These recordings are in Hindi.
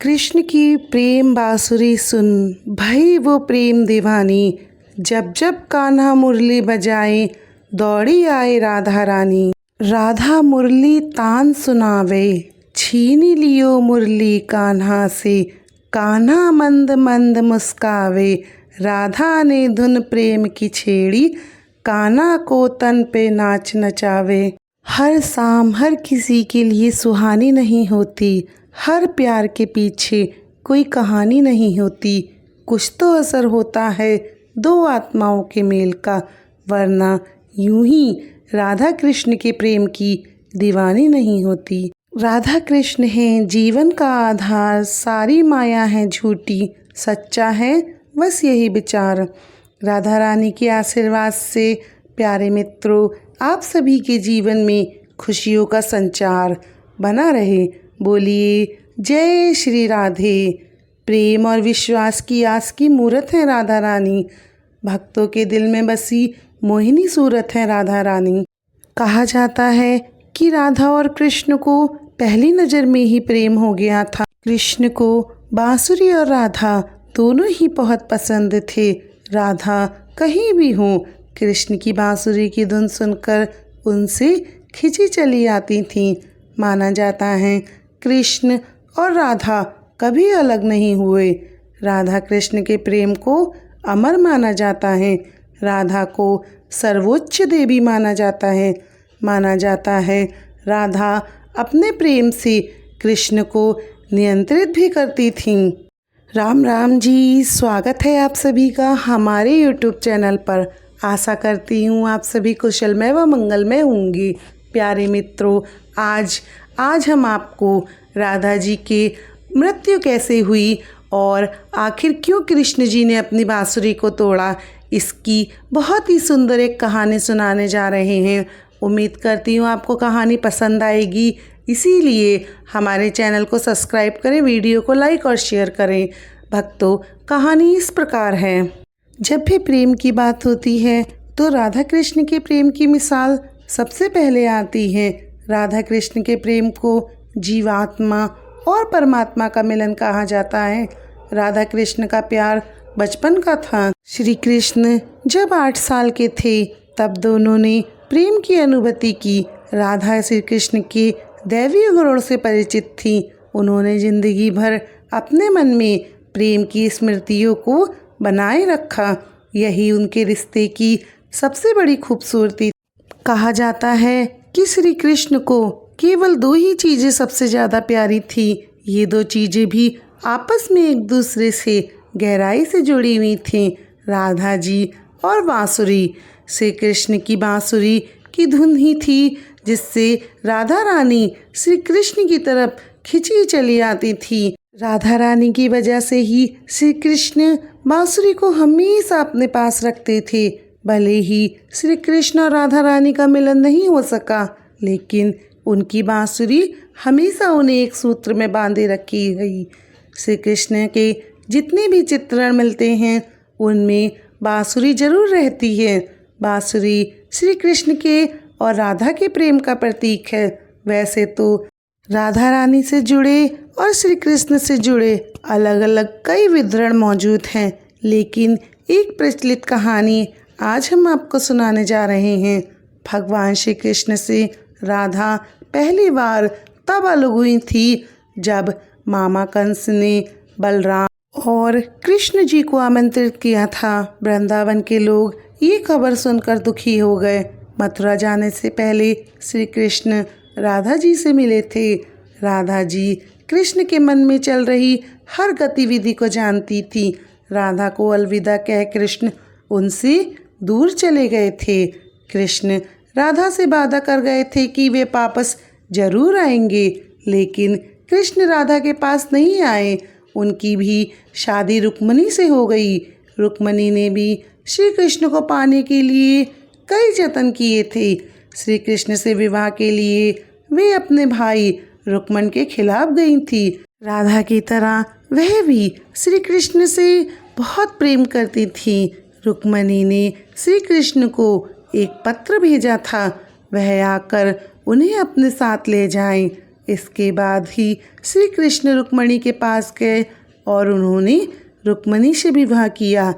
कृष्ण की प्रेम बांसुरी सुन भई वो प्रेम दीवानी। जब जब कान्हा मुरली बजाए दौड़ी आए राधा रानी। राधा मुरली तान सुनावे छीनी लियो मुरली कान्हा से। कान्हा मंद मंद मुस्कावे राधा ने धुन प्रेम की छेड़ी। कान्हा को तन पे नाच नचावे। हर शाम हर किसी के लिए सुहानी नहीं होती। हर प्यार के पीछे कोई कहानी नहीं होती। कुछ तो असर होता है दो आत्माओं के मेल का, वरना यूं ही राधा कृष्ण के प्रेम की दीवानी नहीं होती। राधा कृष्ण हैं जीवन का आधार, सारी माया है झूठी, सच्चा है बस यही विचार। राधा रानी के आशीर्वाद से प्यारे मित्रों, आप सभी के जीवन में खुशियों का संचार बना रहे। बोलिए जय श्री राधे। प्रेम और विश्वास की आस की मूरत है राधा रानी। भक्तों के दिल में बसी मोहिनी सूरत है राधा रानी। कहा जाता है कि राधा और कृष्ण को पहली नज़र में ही प्रेम हो गया था। कृष्ण को बांसुरी और राधा दोनों ही बहुत पसंद थे। राधा कहीं भी हो, कृष्ण की बांसुरी की धुन सुनकर उनसे खिंची चली आती थीं। माना जाता है कृष्ण और राधा कभी अलग नहीं हुए। राधा कृष्ण के प्रेम को अमर माना जाता है। राधा को सर्वोच्च देवी माना जाता है। माना जाता है राधा अपने प्रेम से कृष्ण को नियंत्रित भी करती थीं। राम राम जी, स्वागत है आप सभी का हमारे YouTube चैनल पर। आशा करती हूँ आप सभी कुशलमय व मंगलमय होंगे। प्यारे मित्रों, आज हम आपको राधा जी के मृत्यु कैसे हुई और आखिर क्यों कृष्ण जी ने अपनी बांसुरी को तोड़ा, इसकी बहुत ही सुंदर एक कहानी सुनाने जा रहे हैं। उम्मीद करती हूँ आपको कहानी पसंद आएगी, इसीलिए हमारे चैनल को सब्सक्राइब करें, वीडियो को लाइक और शेयर करें। भक्तों, कहानी इस प्रकार है। जब भी प्रेम की बात होती है तो राधा कृष्ण के प्रेम की मिसाल सबसे पहले आती है। राधा कृष्ण के प्रेम को जीवात्मा और परमात्मा का मिलन कहा जाता है। राधा कृष्ण का प्यार बचपन का था। श्री कृष्ण जब 8 साल के थे तब दोनों ने प्रेम की अनुभूति की। राधा श्री कृष्ण के दैवीय गुणों से परिचित थी। उन्होंने जिंदगी भर अपने मन में प्रेम की स्मृतियों को बनाए रखा। यही उनके रिश्ते की सबसे बड़ी खूबसूरती। कहा जाता है कि श्री कृष्ण को केवल 2 ही चीज़ें सबसे ज़्यादा प्यारी थी। ये 2 चीज़ें भी आपस में एक दूसरे से गहराई से जुड़ी हुई थीं, राधा जी और बांसुरी। श्री कृष्ण की बांसुरी की धुन ही थी जिससे राधा रानी श्री कृष्ण की तरफ खिंची चली आती थी। राधा रानी की वजह से ही श्री कृष्ण बांसुरी को हमेशा अपने पास रखते थे। भले ही श्री कृष्ण और राधा रानी का मिलन नहीं हो सका, लेकिन उनकी बांसुरी हमेशा उन्हें एक सूत्र में बांधे रखी गई। श्री कृष्ण के जितने भी चित्रण मिलते हैं उनमें बांसुरी जरूर रहती है। बांसुरी श्री कृष्ण के और राधा के प्रेम का प्रतीक है। वैसे तो राधा रानी से जुड़े और श्री कृष्ण से जुड़े अलग अलग कई विवरण मौजूद हैं, लेकिन एक प्रचलित कहानी आज हम आपको सुनाने जा रहे हैं। भगवान श्री कृष्ण से राधा पहली बार तब अलग हुई थी जब मामा कंस ने बलराम और कृष्ण जी को आमंत्रित किया था। वृंदावन के लोग ये खबर सुनकर दुखी हो गए। मथुरा जाने से पहले श्री कृष्ण राधा जी से मिले थे। राधा जी कृष्ण के मन में चल रही हर गतिविधि को जानती थी। राधा को अलविदा कह कृष्ण उनसे दूर चले गए थे। कृष्ण राधा से वादा कर गए थे कि वे वापस जरूर आएंगे, लेकिन कृष्ण राधा के पास नहीं आए। उनकी भी शादी रुक्मणी से हो गई। रुक्मणी ने भी श्री कृष्ण को पाने के लिए कई जतन किए थे। श्री कृष्ण से विवाह के लिए वे अपने भाई रुक्मन के खिलाफ गई थी। राधा की तरह वह भी श्री कृष्ण से बहुत प्रेम करती थी। रुक्मणी ने श्री कृष्ण को एक पत्र भेजा था, वह आकर उन्हें अपने साथ ले जाएं। इसके बाद ही श्री कृष्ण रुक्मणी के पास गए और उन्होंने रुक्मणी से विवाह किया।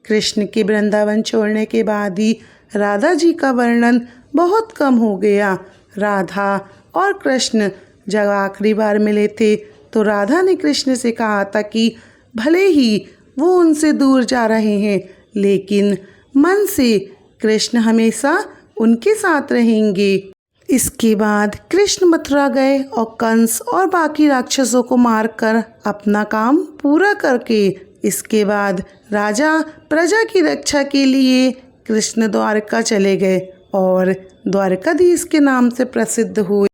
कृष्ण के वृंदावन छोड़ने के बाद ही राधा जी का वर्णन बहुत कम हो गया। राधा और कृष्ण जब आखिरी बार मिले थे तो राधा ने कृष्ण से कहा था कि भले ही वो उनसे दूर जा रहे हैं, लेकिन मन से कृष्ण हमेशा उनके साथ रहेंगे। इसके बाद कृष्ण मथुरा गए और कंस और बाकी राक्षसों को मारकर अपना काम पूरा करके इसके बाद राजा प्रजा की रक्षा के लिए कृष्ण द्वारका चले गए और द्वारकाधीश के नाम से प्रसिद्ध हुए।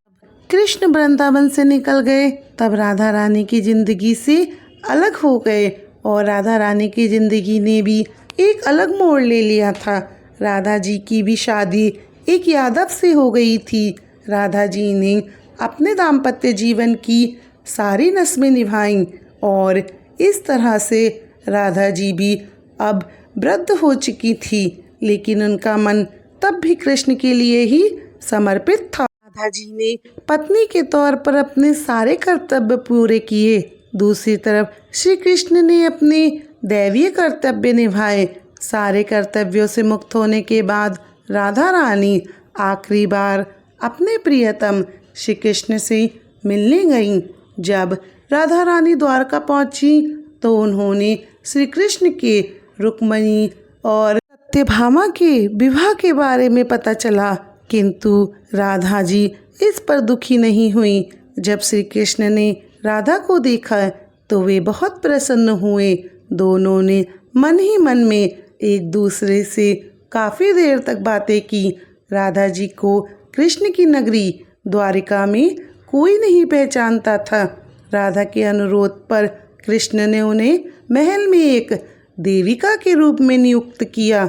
कृष्ण वृंदावन से निकल गए तब राधा रानी की जिंदगी से अलग हो गए और राधा रानी की जिंदगी ने भी एक अलग मोड़ ले लिया था। राधा जी की भी शादी एक यादव से हो गई थी। राधा जी ने अपने दाम्पत्य जीवन की सारी रस्में निभाईं और इस तरह से राधा जी भी अब वृद्ध हो चुकी थी, लेकिन उनका मन तब भी कृष्ण के लिए ही समर्पित था। राधा जी ने पत्नी के तौर पर अपने सारे कर्तव्य पूरे किए। दूसरी तरफ श्री कृष्ण ने अपने दैवीय कर्तव्य निभाए। सारे कर्तव्यों से मुक्त होने के बाद राधा रानी आखिरी बार अपने प्रियतम श्री कृष्ण से मिलने गईं। जब राधा रानी द्वारका पहुंची तो उन्होंने श्री कृष्ण के रुक्मणी और सत्यभामा के विवाह के बारे में पता चला, किंतु राधा जी इस पर दुखी नहीं हुई। जब श्री कृष्ण ने राधा को देखा तो वे बहुत प्रसन्न हुए। दोनों ने मन ही मन में एक दूसरे से काफ़ी देर तक बातें की। राधा जी को कृष्ण की नगरी द्वारिका में कोई नहीं पहचानता था। राधा के अनुरोध पर कृष्ण ने उन्हें महल में एक देविका के रूप में नियुक्त किया।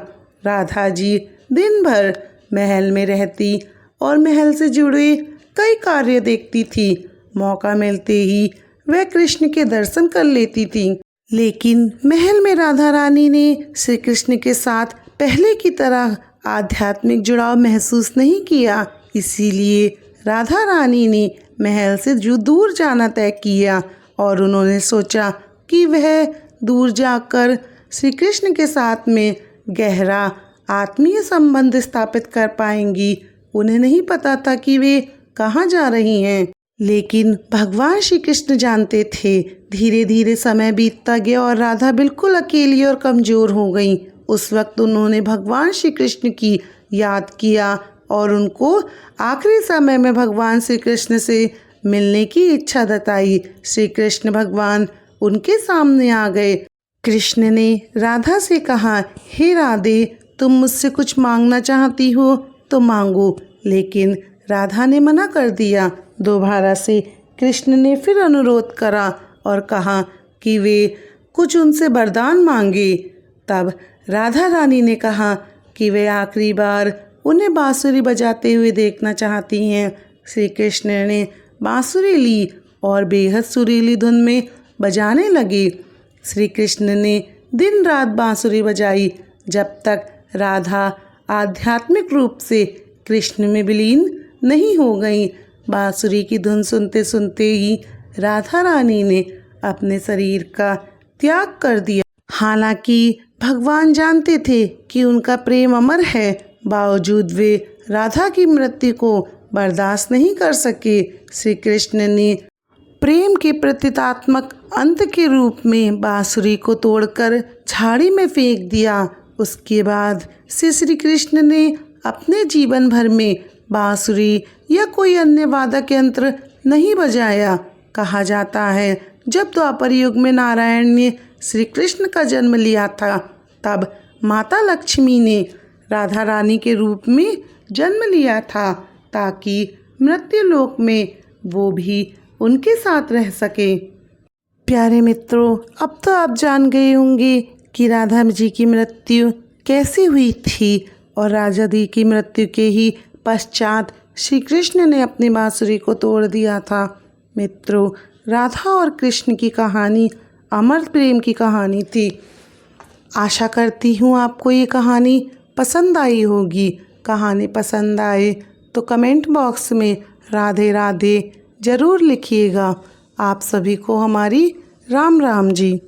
राधा जी दिन भर महल में रहती और महल से जुड़े कई कार्य देखती थी। मौका मिलते ही वह कृष्ण के दर्शन कर लेती थी। लेकिन महल में राधा रानी ने श्री कृष्ण के साथ पहले की तरह आध्यात्मिक जुड़ाव महसूस नहीं किया। इसीलिए राधा रानी ने महल से जो दूर जाना तय किया और उन्होंने सोचा कि वह दूर जाकर श्री कृष्ण के साथ में गहरा आत्मीय संबंध स्थापित कर पाएंगी। उन्हें नहीं पता था कि वे कहाँ जा रही हैं, लेकिन भगवान श्री कृष्ण जानते थे। धीरे धीरे समय बीतता गया और राधा बिल्कुल अकेली और कमज़ोर हो गई। उस वक्त उन्होंने भगवान श्री कृष्ण की याद किया और उनको आखिरी समय में भगवान श्री कृष्ण से मिलने की इच्छा जताई। श्री कृष्ण भगवान उनके सामने आ गए। कृष्ण ने राधा से कहा, हे राधे, तुम मुझसे कुछ मांगना चाहती हो तो मांगो। लेकिन राधा ने मना कर दिया। दोबारा से कृष्ण ने फिर अनुरोध करा और कहा कि वे कुछ उनसे वरदान मांगे। तब राधा रानी ने कहा कि वे आखिरी बार उन्हें बांसुरी बजाते हुए देखना चाहती हैं। श्री कृष्ण ने बांसुरी ली और बेहद सुरीली धुन में बजाने लगे। श्री कृष्ण ने दिन रात बांसुरी बजाई जब तक राधा आध्यात्मिक रूप से कृष्ण में विलीन नहीं हो गई। बांसुरी की धुन सुनते सुनते ही राधा रानी ने अपने शरीर का त्याग कर दिया। हालांकि भगवान जानते थे कि उनका प्रेम अमर है, बावजूद वे राधा की मृत्यु को बर्दाश्त नहीं कर सके। श्री कृष्ण ने प्रेम के प्रतीकात्मक अंत के रूप में बांसुरी को तोड़कर झाड़ी में फेंक दिया। उसके बाद से श्री कृष्ण ने अपने जीवन भर में बांसुरी या कोई अन्य वादक यंत्र नहीं बजाया। कहा जाता है जब द्वापर युग में नारायण ने श्री कृष्ण का जन्म लिया था, तब माता लक्ष्मी ने राधा रानी के रूप में जन्म लिया था ताकि मृत्यु लोक में वो भी उनके साथ रह सके। प्यारे मित्रों, अब तो आप जान गए होंगे कि राधा जी की मृत्यु कैसे हुई थी और राधा जी की मृत्यु के ही पश्चात श्री कृष्ण ने अपनी बांसुरी को तोड़ दिया था। मित्रों, राधा और कृष्ण की कहानी अमर प्रेम की कहानी थी। आशा करती हूँ आपको ये कहानी पसंद आई होगी। कहानी पसंद आए तो कमेंट बॉक्स में राधे राधे ज़रूर लिखिएगा। आप सभी को हमारी राम राम जी।